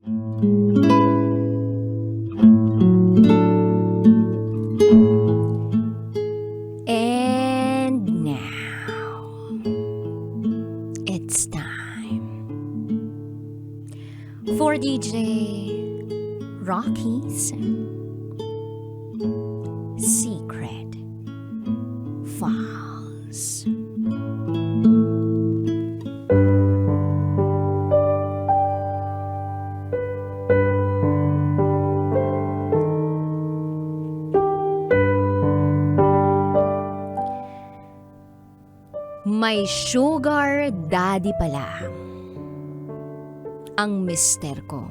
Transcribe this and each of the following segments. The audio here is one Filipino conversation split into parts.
And now, it's time for DJ Rocky's Secret Files. May sugar daddy pala ang mister ko.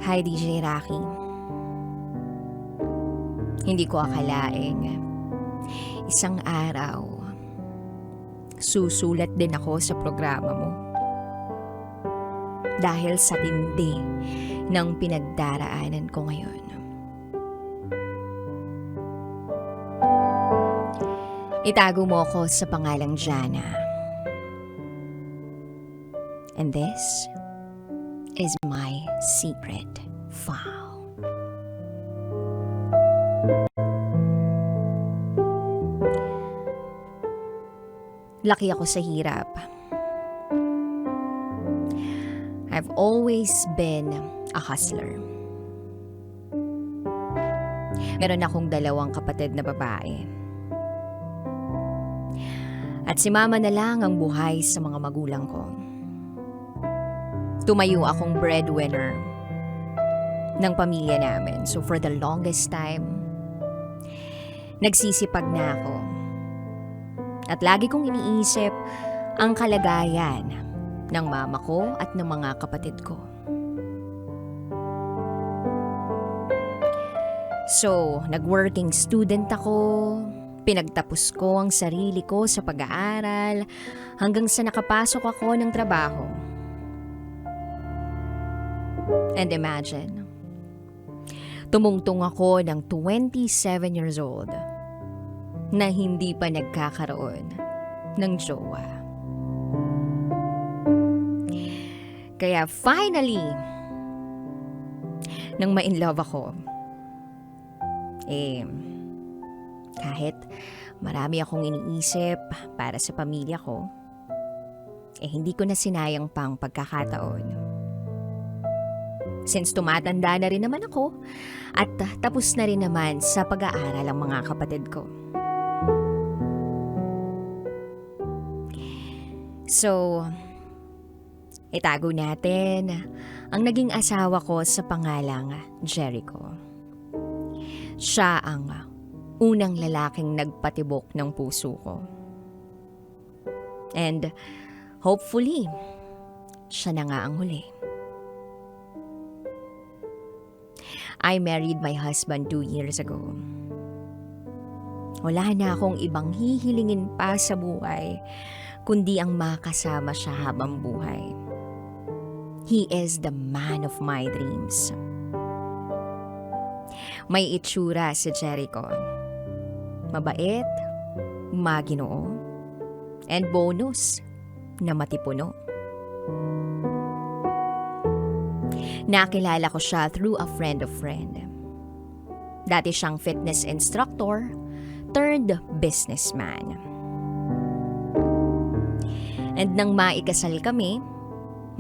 Hi DJ Rocky. Hindi ko akalaing isang araw susulat din ako sa programa mo. Dahil sa tindi ng pinagdaraanan ko ngayon. Itago mo ako sa pangalang Jana. And this is my secret file. Laki ako sa hirap. I've always been a hustler. Meron akong 2 kapatid na babae. At si mama na lang ang buhay sa mga magulang ko. Tumayo akong breadwinner ng pamilya namin. So for the longest time, nagsisipag na ako. At lagi kong iniisip ang kalagayan ng mama ko at ng mga kapatid ko. So, nag-working student ako, pinagtapos ko ang sarili ko sa pag-aaral, hanggang sa nakapasok ako ng trabaho. And imagine, tumungtong ako ng 27 years old na hindi pa nagkakaroon ng jowa. Kaya finally, nang ma-inlove ako, kahit marami akong iniisip para sa pamilya ko, hindi ko na sinayang pang pagkakataon. Since tumatanda na rin naman ako at tapos na rin naman sa pag-aaral ang mga kapatid ko. So, itago natin ang naging asawa ko sa pangalang Jericho. Siya ang unang lalaking nagpatibok ng puso ko. And hopefully, siya na nga ang huli. I married my husband 2 years ago. Wala na akong ibang hihilingin pa sa buhay kundi ang makasama siya habang buhay. He is the man of my dreams. May itsura si Jericho. Mabait, maginoo, and bonus na matipuno. Nakilala ko siya through a friend of friend. Dati siyang fitness instructor turned businessman. And nang maikasal kami,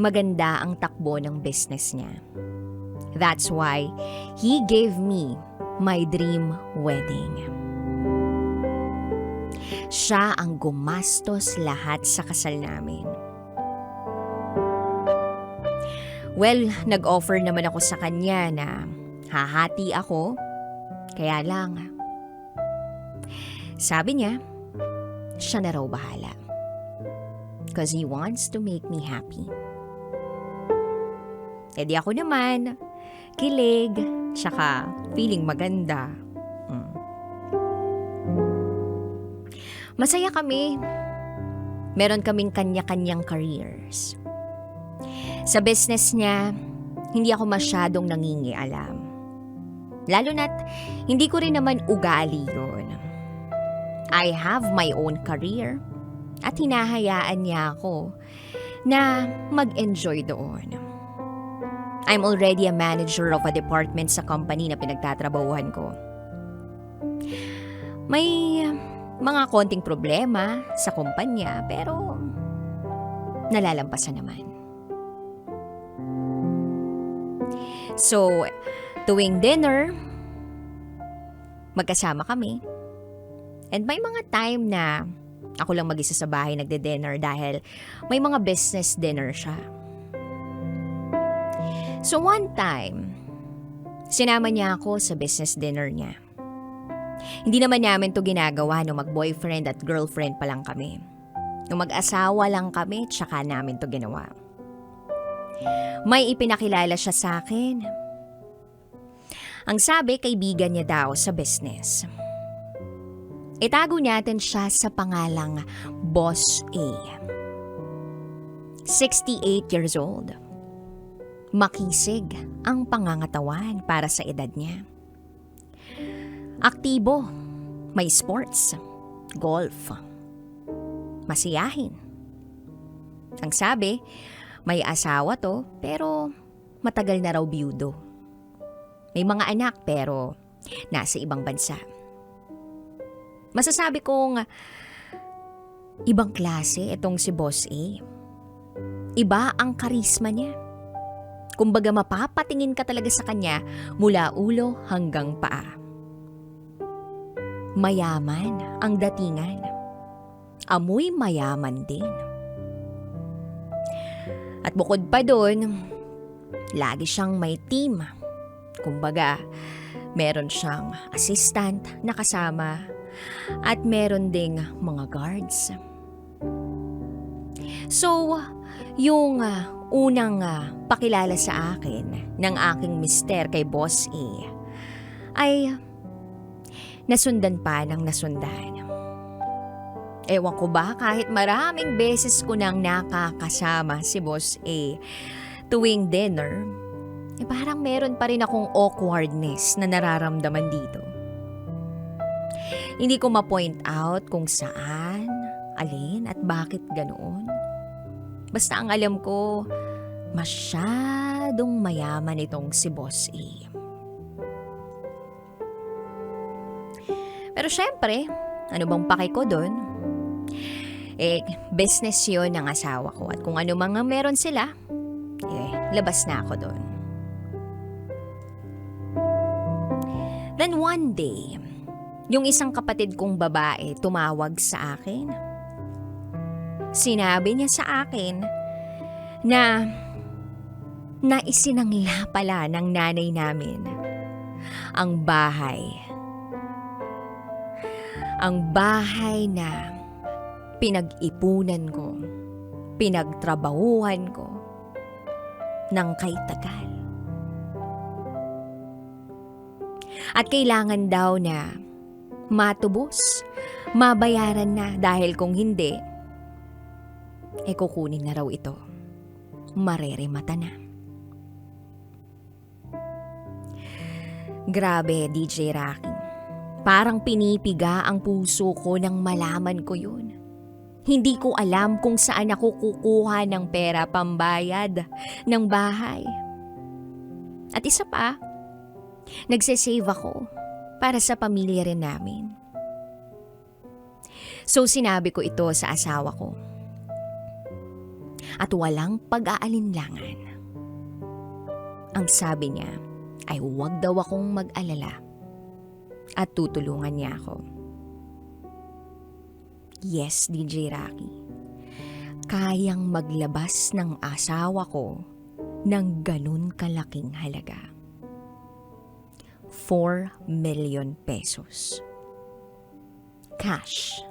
maganda ang takbo ng business niya. That's why he gave me my dream wedding. Siya ang gumastos lahat sa kasal namin. Well, nag-offer naman ako sa kanya na hahati ako, kaya lang. Sabi niya, siya na raw bahala. Because he wants to make me happy. E di ako naman, kilig, tsaka feeling maganda. Masaya kami. Meron kaming kanya-kanyang careers. Sa business niya, hindi ako masyadong nangingialam. Lalo na't hindi ko rin naman ugali yun. I have my own career at hinahayaan niya ako na mag-enjoy doon. I'm already a manager of a department sa company na pinagtatrabahuhan ko. May mga konting problema sa kumpanya pero nalalampasan naman. So, tuwing dinner, magkasama kami. And may mga time na ako lang mag-isa sa bahay nagde-dinner dahil may mga business dinner siya. So one time, sinama niya ako sa business dinner niya. Hindi naman namin to ginagawa nung mag-boyfriend at girlfriend pa lang kami. Nung mag-asawa lang kami, tsaka namin to ginawa. May ipinakilala siya sa akin. Ang sabi, kaibigan niya daw sa business. Itago natin siya sa pangalang Boss A. 68 years old. Makisig ang pangangatawan para sa edad niya. Aktibo, may sports, golf, masiyahin. Ang sabi, may asawa to pero matagal na raw biyudo. May mga anak pero nasa ibang bansa. Masasabi kong ibang klase itong si Boss A. Iba ang karisma niya. Kumbaga mapapatingin ka talaga sa kanya mula ulo hanggang paa. Mayaman ang datingan. Amoy mayaman din. At bukod pa doon, lagi siyang may team. Kumbaga, meron siyang assistant na kasama at meron ding mga guards. So, yung unang pakilala sa akin ng aking mister kay Boss A ay nasundan pa ng nasundan. Ewan ko ba kahit maraming beses ko nang nakakasama si Boss A tuwing dinner, parang meron pa rin akong awkwardness na nararamdaman dito. Hindi ko ma-point out kung saan, alin at bakit ganoon. Basta ang alam ko, masyadong mayaman itong si Boss A. Pero syempre, ano bang pake ko doon? Business yun ng asawa ko at kung ano mga meron sila, labas na ako doon. Then one day, yung isang kapatid kong babae tumawag sa akin. Sinabi niya sa akin na naisinangla pala ng nanay namin ang bahay. Ang bahay na pinag-ipunan ko, pinagtrabahuhan ko ng kay tagal. At kailangan daw na matubos, mabayaran na dahil kung hindi, kukunin na raw ito. Mareremata na. Grabe, DJ Rocky. Parang pinipiga ang puso ko nang malaman ko yun. Hindi ko alam kung saan ako kukuha ng pera pambayad ng bahay. At isa pa, nagsisave ako para sa pamilya rin namin. So sinabi ko ito sa asawa ko. At walang pag-aalinlangan. Ang sabi niya ay huwag daw akong mag-alala at tutulungan niya ako. Yes, DJ Rocky. Kayang maglabas ng asawa ko ng ganun kalaking halaga. 4 million pesos. Cash.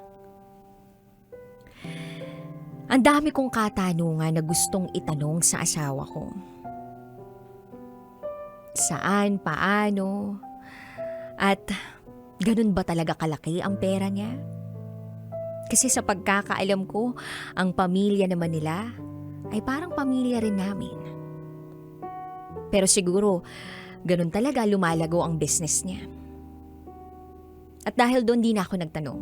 Ang dami kong katanungan na gustong itanong sa asawa ko. Saan, paano, at ganun ba talaga kalaki ang pera niya? Kasi sa pagkakaalam ko, ang pamilya naman nila ay parang pamilya rin namin. Pero siguro, Ganun talaga lumalago ang business niya. At dahil doon di na ako nagtanong.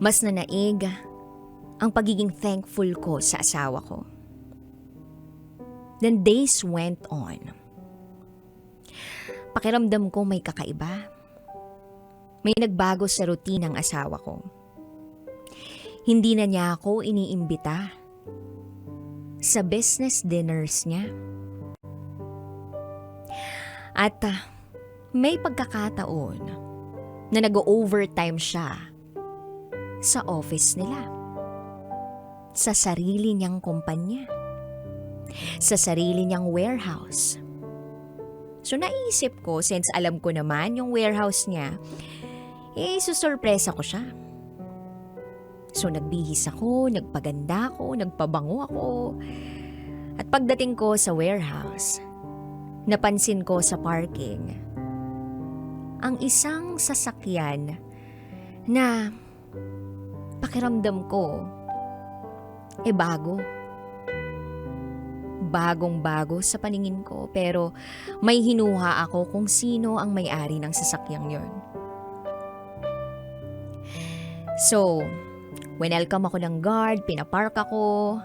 Mas nanaig ang pagiging thankful ko sa asawa ko. Then days went on. Pakiramdam ko may kakaiba. May nagbago sa routine ng asawa ko. Hindi na niya ako iniimbita sa business dinners niya. At may pagkakataon na nag-overtime siya sa office nila. Sa sarili niyang kumpanya. Sa sarili niyang warehouse. So naisip ko, since alam ko naman yung warehouse niya, susurpresa ko siya. So nagbihis ako, nagpaganda ako, nagpabango ako. At pagdating ko sa warehouse, napansin ko sa parking ang isang sasakyan na pakiramdam ko bago. Bagong-bago sa paningin ko, pero may hinuha ako kung sino ang may-ari ng sasakyang yon. So, winelcome ako ng guard, pinapark ako,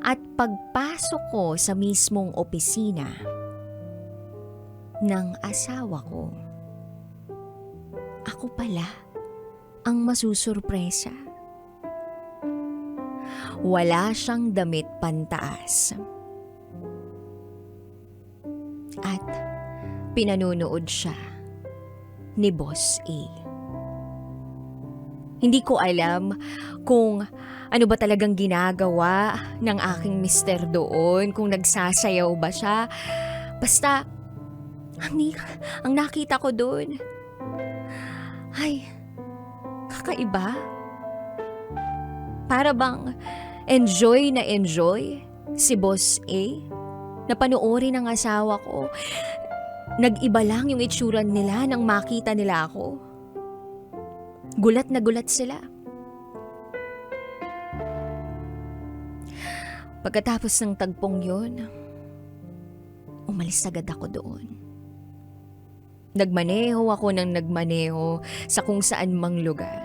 at pagpasok ko sa mismong opisina ng asawa ko, ako pala ang masusurpresa. Wala siyang damit pantaas. At pinanunood siya ni Boss A. Hindi ko alam kung ano ba talagang ginagawa ng aking mister doon, kung nagsasayaw ba siya. Basta, ang nakita ko doon, ay, kakaiba. Para bang enjoy na enjoy si Boss A na panoorin ng asawa ko. Nag-iba lang yung itsura nila nang makita nila ako. Gulat na gulat sila. Pagkatapos ng tagpong yun, umalis agad ako doon. Nagmaneho ako ng nagmaneho sa kung saan mang lugar.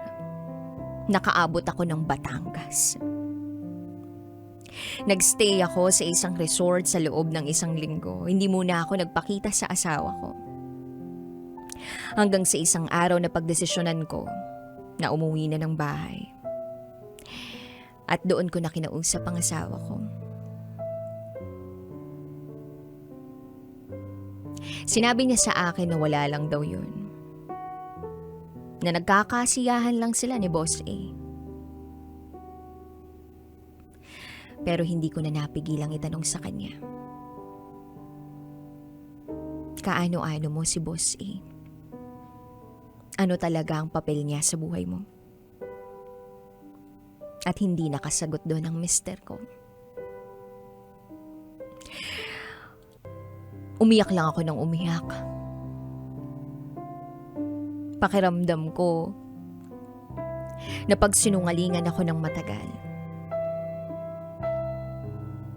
Nakaabot ako ng Batangas. Nagstay ako sa isang resort sa loob ng 1 linggo. Hindi muna ako nagpakita sa asawa ko. Hanggang sa isang araw na pagdesisyonan ko na umuwi na ng bahay. At doon ko na kinausap ang asawa ko. Sinabi niya sa akin na wala lang daw yun. Na nagkakasiyahan lang sila ni Boss A. Pero hindi ko na napigilang itanong sa kanya. Kaano-ano mo si Boss A? Ano talaga ang papel niya sa buhay mo? At hindi nakasagot doon ang mister ko. Umiyak lang ako ng umiyak. Pakiramdam ko na pagsinungalingan ako ng matagal.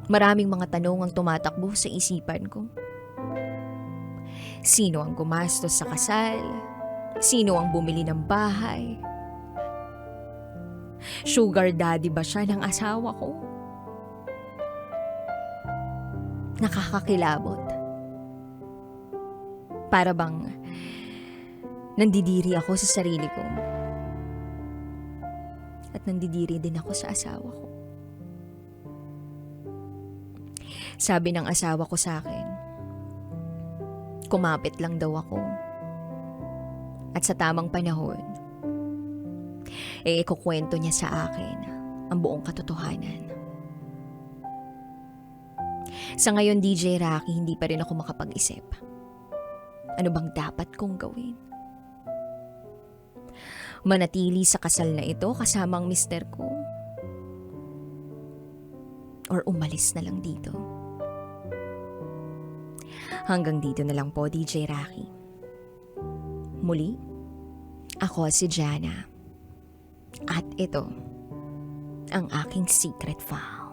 Maraming mga tanong ang tumatakbo sa isipan ko. Sino ang gumastos sa kasal? Sino ang bumili ng bahay? Sugar daddy ba siya ng asawa ko? Nakakakilabot. Para bang nandidiri ako sa sarili ko. At nandidiri din ako sa asawa ko. Sabi ng asawa ko sa akin, kumapit lang daw ako. At sa tamang panahon, ikukwento niya sa akin ang buong katotohanan. Sa ngayon, DJ Rocky, hindi pa rin ako makapag-isip. Ano bang dapat kong gawin? Manatili sa kasal na ito kasama ang mister ko? Or umalis na lang dito? Hanggang dito na lang po, DJ Rocky. Muli, ako si Jana. At ito, ang aking secret file.